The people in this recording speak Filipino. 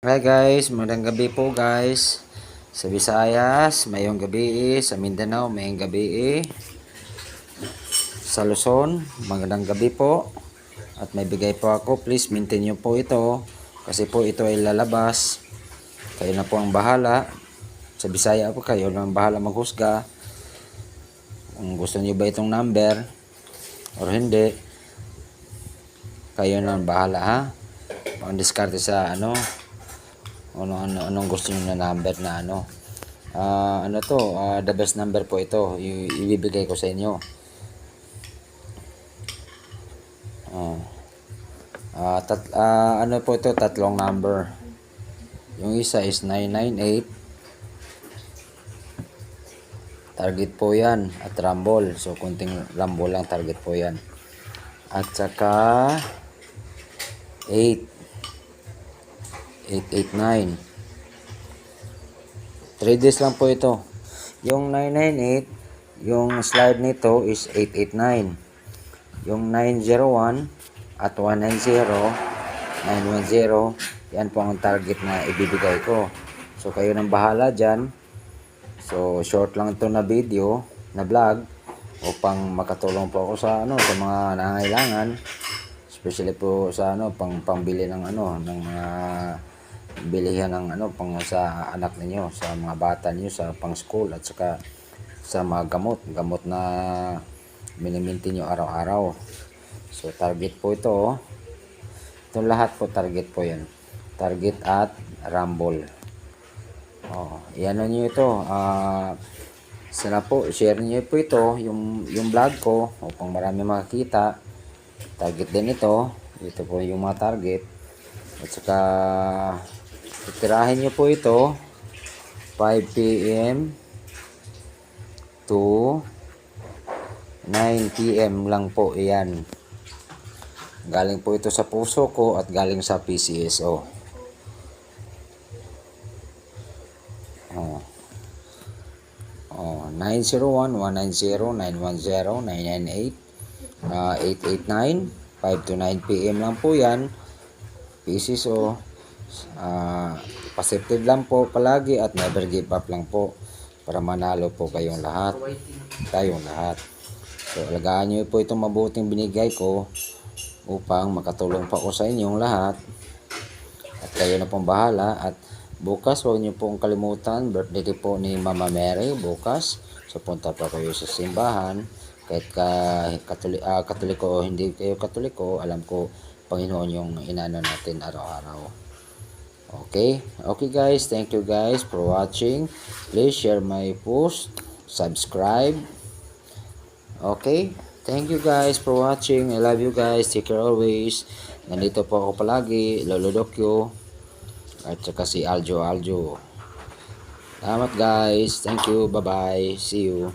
Hi guys, magandang gabi po guys. Sa Visayas, mayong gabi. Sa Mindanao, mayong gabi. Sa Luzon, magandang gabi po. At may bigay po ako, please maintain nyo po ito. Kasi po ito ay lalabas. Kayo na po ang bahala. Sa Bisaya po kayo na ang bahala maghusga. Kung gusto nyo ba itong number or hindi, kayo na ang bahala ha. Pang-discarte sa anong gusto niyo na number na the best number po ito ibibigay ko sa inyo. Ano po ito, tatlong number. Yung isa is 998, target po yan, at rumble, so kunting rumble lang, target po yan. At saka 889, 3 days lang po ito. Yung 998, yung slide nito is 889. Yung 901 at 910, yan po ang target na ibibigay ko. So kayo nang bahala dyan. So short lang ito na video, na vlog, upang makatulong po ako sa sa mga nangangailangan, especially po sa pangbili ng ng mga bilihan ng pang sa anak ninyo, sa mga bata niyo, sa pang school, at saka sa mga gamot na miniminti nyo araw-araw. So target po ito. Itong lahat po target po yan. Target at rumble. Yan nyo ito. Sana po share niyo po ito, yung vlog ko, upang marami makakita. Target din ito. Ito po yung mga target. At saka titirahin nyo po ito 5 PM to 9 PM lang po. Iyan. Galing po ito sa puso ko at galing sa PCSO. 901-190-910-998, 889, 5 to 9 PM lang po yan. PCSO. Positive lang po palagi at never give up lang po, para manalo po kayong lahat, tayong lahat. So alagaan nyo po itong mabuting binigay ko, upang makatulong pa ako sa inyong lahat, at kayo na pong bahala. At bukas, huwag nyo pong kalimutan, birthday po ni Mama Mary bukas. So punta pa kayo sa simbahan. Kahit katoliko o hindi kayo katoliko, alam ko Panginoon yung inano natin araw-araw. Okay guys, thank you guys for watching. Please share my post, subscribe. Okay, thank you guys for watching. I love you guys. Take care always. Nandito po ako palagi, Lolo Dokyo, at saka si Aljo. Salamat guys. Thank you. Bye-bye. See you.